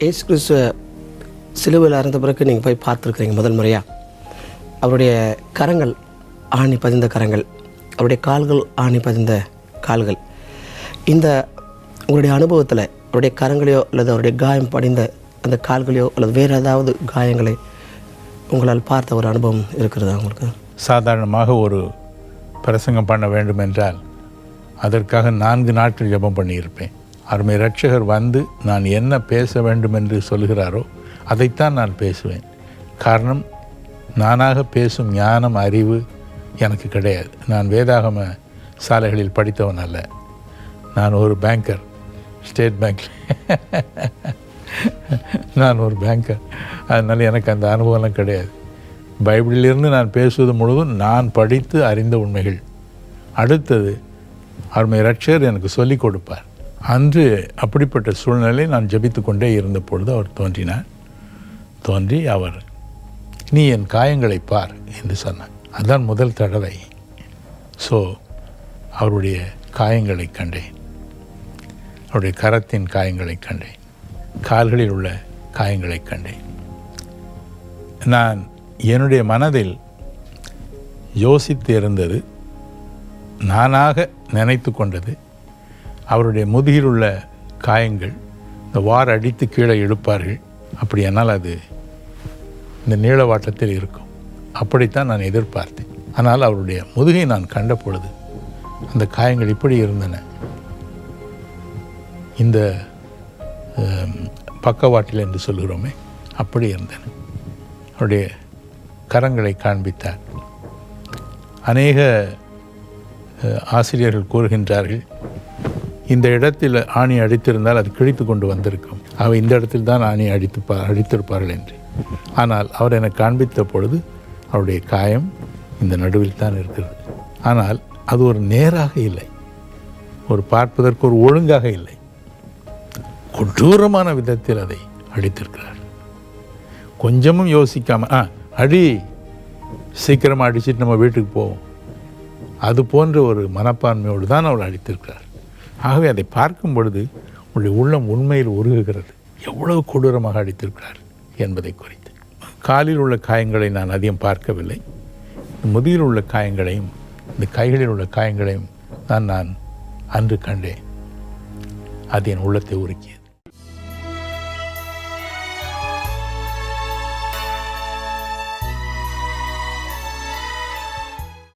இயேசு கிறிஸ்துவ சிலுவையில் அறைந்த பிறகு நீங்கள் போய் பார்த்துருக்குறீங்க முதல் முறையாக. அவருடைய கரங்கள் ஆணி பதிந்த கரங்கள், அவருடைய கால்கள் ஆணி பதிந்த கால்கள். இந்த உங்களுடைய அனுபவத்தில் அவருடைய கரங்களையோ அல்லது அவருடைய காயம் படிந்த அந்த கால்களையோ அல்லது வேறு ஏதாவது காயங்களை உங்களால் பார்த்த ஒரு அனுபவம் இருக்கிறதா உங்களுக்கு? சாதாரணமாக ஒரு பிரசங்கம் பண்ண வேண்டும் என்றால் அதற்காக 4 நாட்கள் ஜெபம் பண்ணியிருப்பேன். அருமை இரட்சகர் வந்து நான் என்ன பேச வேண்டும் என்று சொல்கிறாரோ அதைத்தான் நான் பேசுவேன். காரணம், நானாக பேசும் ஞானம் அறிவு எனக்கு கிடையாது. நான் வேதாகம சாலைகளில் படித்தவன் அல்ல. நான் ஒரு பேங்கர், ஸ்டேட் பேங்க்கில் நான் ஒரு பேங்கர். அதனால் எனக்கு அந்த அனுபவம்லாம் கிடையாது. பைபிளிலிருந்து நான் பேசுவது முழுவதும் நான் படித்து அறிந்த உண்மைகள். அடுத்தது அருமை இரட்சகர் எனக்கு சொல்லிக் கொடுப்பார். அன்று அப்படிப்பட்ட சூழ்நிலை நான் ஜெபித்து கொண்டே இருந்த பொழுது அவர் தோன்றி அவர், நீ என் காயங்களை பார் என்று சொன்னார். அதுதான் முதல் தடவை. ஸோ அவருடைய காயங்களை கண்டேன், அவருடைய கரத்தின் காயங்களை கண்டேன், கால்களில் உள்ள காயங்களை கண்டேன். நான் என்னுடைய மனதில் யோசித்து இருந்தது, நானாக நினைத்து கொண்டது, அவருடைய முதுகில் உள்ள காயங்கள் இந்த வார் அடித்து கீழே இழுப்பார்கள், அப்படியானால் அது இந்த நீளவாட்டத்தில் இருக்கும். அப்படித்தான் நான் எதிர்பார்த்தேன். ஆனால் அவருடைய முதுகை நான் கண்ட பொழுது அந்த காயங்கள் இப்படி இருந்தன. இந்த பக்கவாட்டில் என்று சொல்கிறோமே அப்படி இருந்தன. அவருடைய கரங்களை காண்பித்தார். அநேக ஆசிரியர்கள் கூறுகின்றார்கள், இந்த இடத்தில் ஆணி அடித்திருந்தால் அது கிழித்து கொண்டு வந்திருக்கும், அவை இந்த இடத்தில் தான் ஆணி அடித்திருப்பார்கள் என்று. ஆனால் அவர் எனக்கு காண்பித்த பொழுது அவருடைய காயம் இந்த நடுவில் தான் இருக்கிறது. ஆனால் அது ஒரு நேராக இல்லை, ஒரு பார்ப்பதற்கு ஒரு ஒழுங்காக இல்லை, கொடூரமான விதத்தில் அதை அடித்திருக்கிறார். கொஞ்சமும் யோசிக்காமல் அடி, சீக்கிரமாக அடிச்சுட்டு நம்ம வீட்டுக்கு போவோம், அது போன்ற ஒரு மனப்பான்மையோடு தான் அவள் அடித்திருக்கிறார். ஆகவே அதை பார்க்கும் பொழுது உங்களுடைய உள்ளம் உண்மையில் உருகுகிறது, எவ்வளவு கொடூரமாக அடித்திருக்கிறார் என்பதை குறித்து. காலில் உள்ள காயங்களை நான் அதிகம் பார்க்கவில்லை. முதுகில் உள்ள காயங்களையும் இந்த கைகளில் உள்ள காயங்களையும் நான் அன்று கண்டேன். அது என் உள்ளத்தை உருக்கியது.